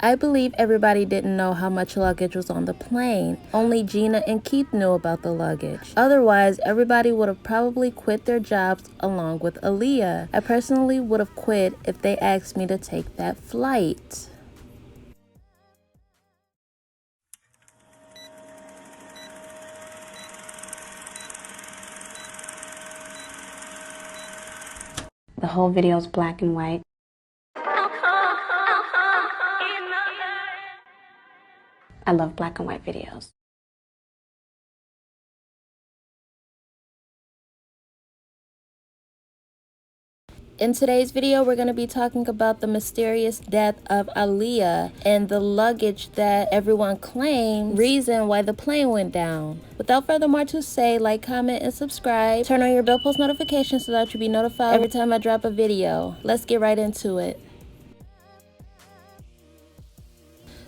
I believe everybody didn't know how much luggage was on the plane. Only Gina and Keith knew about the luggage. Otherwise, everybody would have probably quit their jobs along with Aaliyah. I personally would have quit if they asked me to take that flight. The whole video is black and white. I love black and white videos. In today's video, we're going to be talking about the mysterious death of Aaliyah and the luggage that everyone claimed reason why the plane went down. Without further more to say, like, comment, and subscribe. Turn on your bell post notifications so that you'll be notified every time I drop a video. Let's get right into it.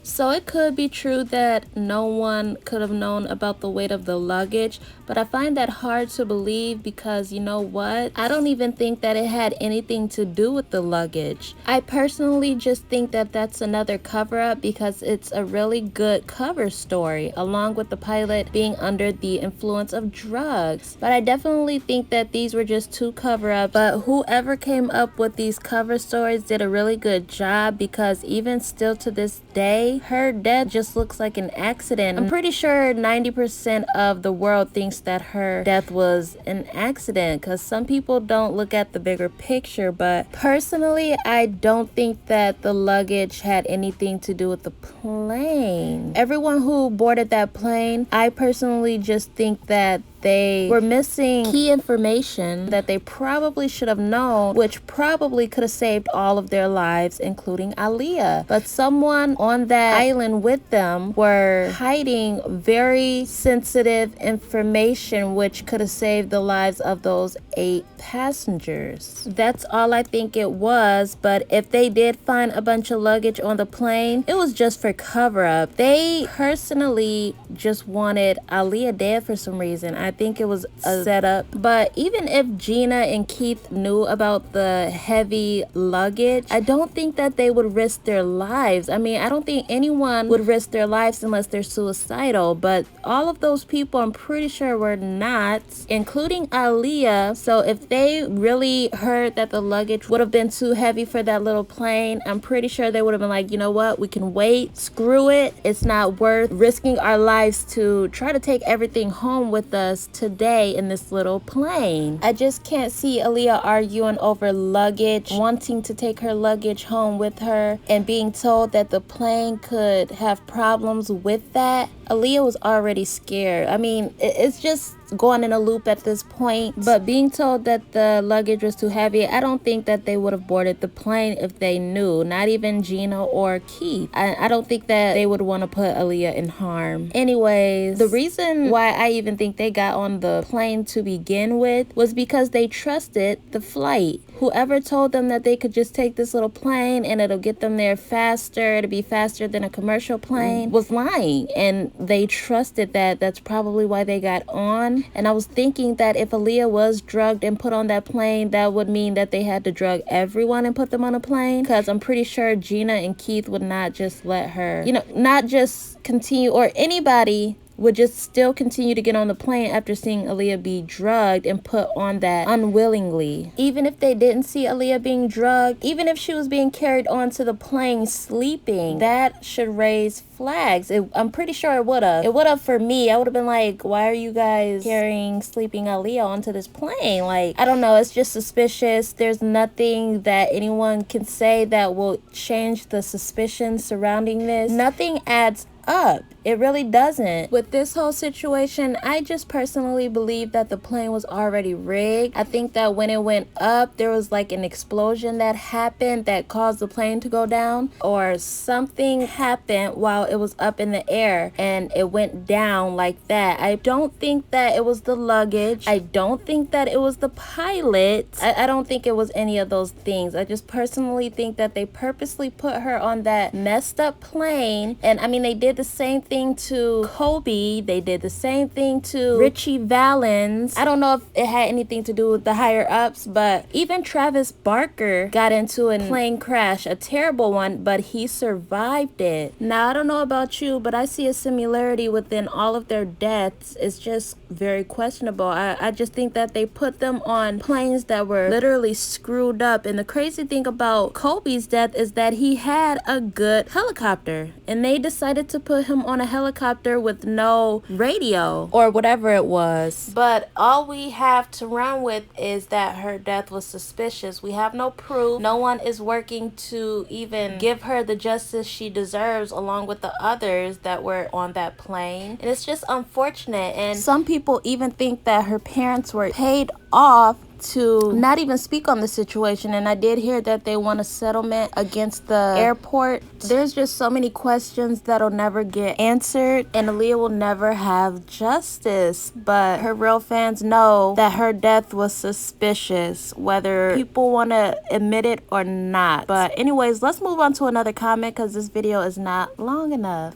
So it could be true that no one could have known about the weight of the luggage, but I find that hard to believe because you know what? I don't even think that it had anything to do with the luggage. I personally just think that that's another cover-up because it's a really good cover story, along with the pilot being under the influence of drugs. But I definitely think that these were just two cover-ups, but whoever came up with these cover stories did a really good job because even still to this day, her death just looks like an accident. I'm pretty sure 90% of the world thinks that her death was an accident because some people don't look at the bigger picture, but personally, I don't think that the luggage had anything to do with the plane. Everyone who boarded that plane, I personally just think that they were missing key information that they probably should have known, which probably could have saved all of their lives, including Aaliyah. But someone on that island with them were hiding very sensitive information, which could have saved the lives of those 8 passengers. That's all I think it was, but if they did find a bunch of luggage on the plane, it was just for cover-up. They personally just wanted Aaliyah dead for some reason. I think it was a setup. But even if Gina and Keith knew about the heavy luggage, I don't think that they would risk their lives. I mean, I don't think anyone would risk their lives unless they're suicidal, but all of those people I'm pretty sure were not, including Aaliyah. So if they really heard that the luggage would have been too heavy for that little plane, I'm pretty sure they would have been like, you know what, we can wait, screw it, it's not worth risking our lives to try to take everything home with us today in this little plane. I just can't see Aaliyah arguing over luggage, wanting to take her luggage home with her, and being told that the plane could have problems with that. Aaliyah was already scared. I mean, it's just going in a loop at this point, but being told that the luggage was too heavy, I don't think that they would have boarded the plane if they knew, not even Gina or Keith. I don't think that they would want to put Aaliyah in harm. Anyways, the reason why I even think they got on the plane to begin with was because they trusted the flight. Whoever told them that they could just take this little plane and it'll get them there faster, it'll be faster than a commercial plane, was lying, and they trusted that. That's probably why they got on. And I was thinking that if Aaliyah was drugged and put on that plane, that would mean that they had to drug everyone and put them on a plane, because I'm pretty sure Gina and Keith would not just let her, not just continue, or anybody would just still continue to get on the plane after seeing Aaliyah be drugged and put on that unwillingly. Even if they didn't see Aaliyah being drugged, even if she was being carried onto the plane sleeping, that should raise flags. I'm pretty sure it would have. It would have for me. I would have been like, why are you guys carrying sleeping Aaliyah onto this plane? Like, I don't know. It's just suspicious. There's nothing that anyone can say that will change the suspicion surrounding this. Nothing adds up. It really doesn't. With this whole situation, I just personally believe that the plane was already rigged. I think that when it went up, there was like an explosion that happened that caused the plane to go down, or something happened while it was up in the air and it went down like that. I don't think that it was the luggage. I don't think that it was the pilot. I don't think it was any of those things. I just personally think that they purposely put her on that messed up plane. And I mean, they did the same thing to Kobe. They did the same thing to Richie Valens. I don't know if it had anything to do with the higher ups, but even Travis Barker got into a plane crash, a terrible one, but he survived it. Now, I don't know about you, but I see a similarity within all of their deaths. It's just very questionable. I just think that they put them on planes that were literally screwed up. And the crazy thing about Kobe's death is that he had a good helicopter, and they decided to put him on a helicopter with no radio or whatever it was. But all we have to run with is that her death was suspicious. We have no proof. No one is working to even give her the justice she deserves, along with the others that were on that plane. And it's just unfortunate. And some people even think that her parents were paid off to not even speak on the situation. And I did hear that they want a settlement against the airport. There's just so many questions that'll never get answered, and Aaliyah will never have justice. But her real fans know that her death was suspicious, whether people want to admit it or not. But anyways, let's move on to another comment because this video is not long enough.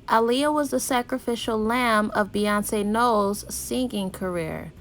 Aaliyah was the sacrificial lamb of Beyoncé Knowles' singing career.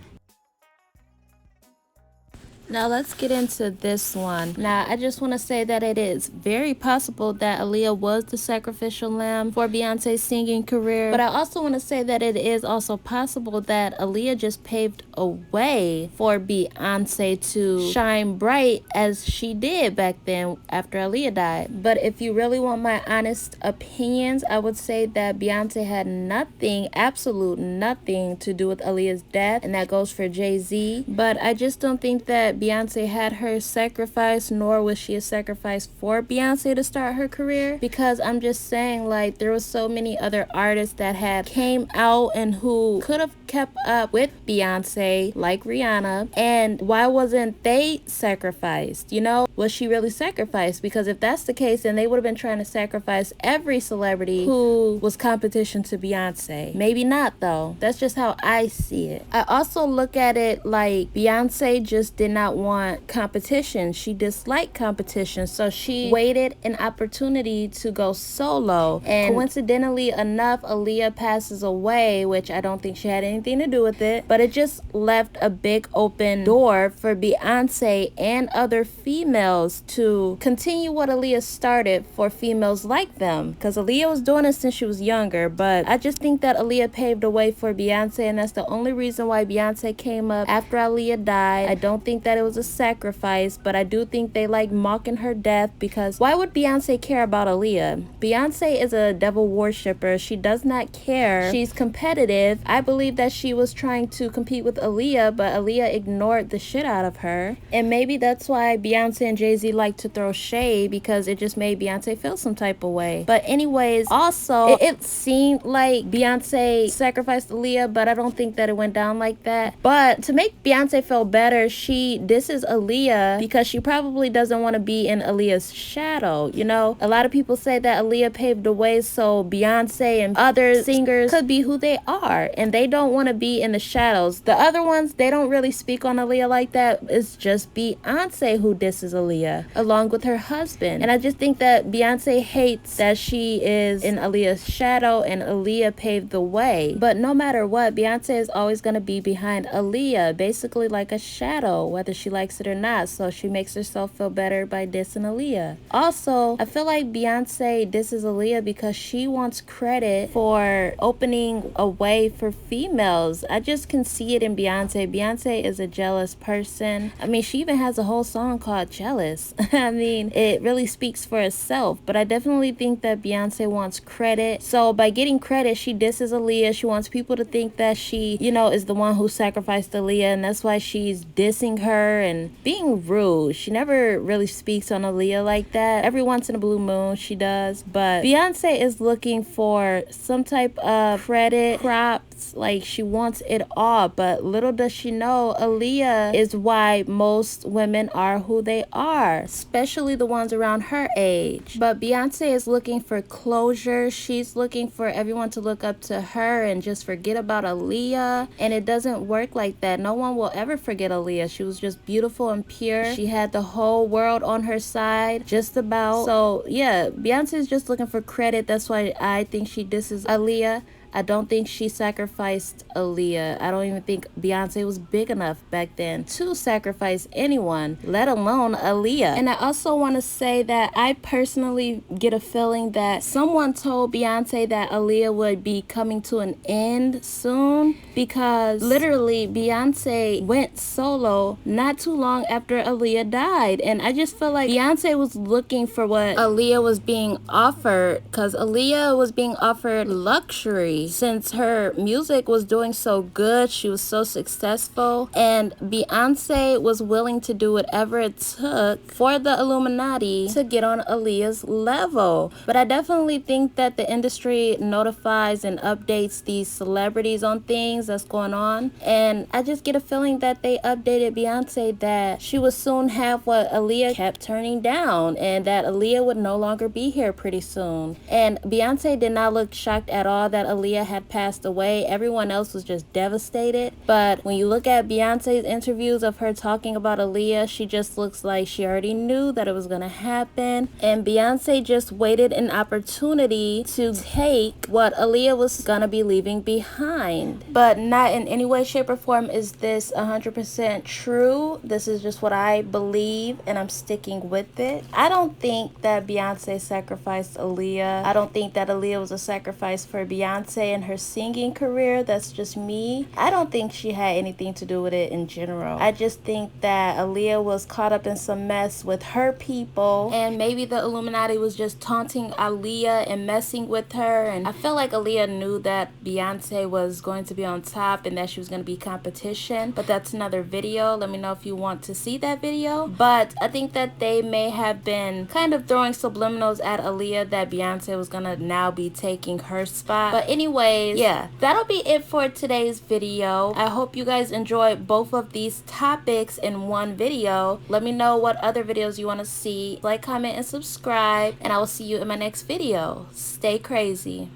Now let's get into this one. Now I just want to say that it is very possible that Aaliyah was the sacrificial lamb for Beyonce's singing career, but I also want to say that it is also possible that Aaliyah just paved a way for Beyonce to shine bright as she did back then after Aaliyah died. But if you really want my honest opinions, I would say that Beyonce had nothing, absolute nothing to do with Aaliyah's death, and that goes for Jay-Z. But I just don't think that Beyonce had her sacrifice, nor was she a sacrifice for Beyonce to start her career, because I'm just saying, like, there was so many other artists that had came out and who could have kept up with Beyonce, like Rihanna, and why wasn't they sacrificed? You know, was she really sacrificed? Because if that's the case, then they would have been trying to sacrifice every celebrity who was competition to Beyonce. Maybe not though. That's just how I see it. I also look at it like Beyonce just did not want competition. She disliked competition, so she waited an opportunity to go solo. And coincidentally enough, Aaliyah passes away, which I don't think she had anything to do with it, but it just left a big open door for Beyonce and other females to continue what Aaliyah started for females like them, because Aaliyah was doing it since she was younger. But I just think that Aaliyah paved the way for Beyonce, and that's the only reason why Beyonce came up after Aaliyah died. I don't think that it was a sacrifice, but I do think they like mocking her death, because why would Beyonce care about Aaliyah? Beyonce is a devil worshiper. She does not care. She's competitive. I believe that she was trying to compete with Aaliyah, but Aaliyah ignored the shit out of her. And maybe that's why Beyonce and Jay-Z like to throw shade, because it just made Beyonce feel some type of way. But anyways, also it seemed like Beyonce sacrificed Aaliyah, but I don't think that it went down like that. But to make Beyonce feel better, this is Aaliyah because she probably doesn't want to be in Aaliyah's shadow. You know, a lot of people say that Aaliyah paved the way so Beyonce and other singers could be who they are, and they don't want to be in the shadows. The other ones, they don't really speak on Aaliyah like that. It's just Beyonce who disses Aaliyah along with her husband. And I just think that Beyonce hates that she is in Aaliyah's shadow and Aaliyah paved the way. But no matter what, Beyonce is always going to be behind Aaliyah, basically like a shadow, whether she likes it or not. So she makes herself feel better by dissing Aaliyah. Also, I feel like Beyonce disses Aaliyah because she wants credit for opening a way for females. I just can see it in Beyonce. Beyonce is a jealous person. I mean, she even has a whole song called Jealous. I mean, it really speaks for itself. But I definitely think that Beyonce wants credit. So by getting credit, she disses Aaliyah. She wants people to think that she, you know, is the one who sacrificed Aaliyah, and that's why she's dissing her and being rude. She never really speaks on Aaliyah like that. Every once in a blue moon she does. But Beyonce is looking for some type of credit, props, like she wants it all. But little does she know, Aaliyah is why most women are who they are, especially the ones around her age. But Beyonce is looking for closure. She's looking for everyone to look up to her and just forget about Aaliyah. And it doesn't work like that. No one will ever forget Aaliyah. She was just just beautiful and pure. She had the whole world on her side, just about. So yeah, Beyonce is just looking for credit. That's why I think she disses Aaliyah. I don't think she sacrificed Aaliyah. I don't even think Beyonce was big enough back then to sacrifice anyone, let alone Aaliyah. And I also want to say that I personally get a feeling that someone told Beyonce that Aaliyah would be coming to an end soon, because literally Beyonce went solo not too long after Aaliyah died. And I just feel like Beyonce was looking for what Aaliyah was being offered, because Aaliyah was being offered luxury. Since her music was doing so good, she was so successful, and Beyonce was willing to do whatever it took for the Illuminati to get on Aaliyah's level. But I definitely think that the industry notifies and updates these celebrities on things that's going on, and I just get a feeling that they updated Beyonce that she would soon have what Aaliyah kept turning down, and that Aaliyah would no longer be here pretty soon. And Beyonce did not look shocked at all that Aaliyah had passed away. Everyone else was just devastated. But when you look at Beyonce's interviews of her talking about Aaliyah, she just looks like she already knew that it was gonna happen. And Beyonce just waited an opportunity to take what Aaliyah was gonna be leaving behind. But not in any way, shape, or form is this 100% true. This is just what I believe, and I'm sticking with it. I don't think that Beyonce sacrificed Aaliyah. I don't think that Aaliyah was a sacrifice for Beyonce in her singing career. That's just me. I don't think she had anything to do with it in general. I just think that Aaliyah was caught up in some mess with her people, and maybe the Illuminati was just taunting Aaliyah and messing with her. And I feel like Aaliyah knew that Beyonce was going to be on top and that she was going to be competition, but that's another video. Let me know if you want to see that video. But I think that they may have been kind of throwing subliminals at Aaliyah that Beyonce was going to now be taking her spot. But anyways, yeah, that'll be it for today's video. I hope you guys enjoyed both of these topics in one video. Let me know what other videos you want to see. Like, comment, and subscribe, and I will see you in my next video. Stay crazy.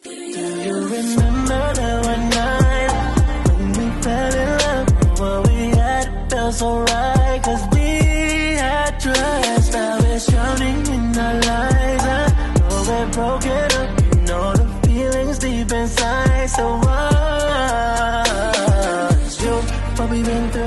Do you remember that one night when we fell in love? What we had felt so right, 'cause we had trust. Now it's drowning in our lives. I know we're broken up, you know the feelings deep inside. So what's you, what we've been through?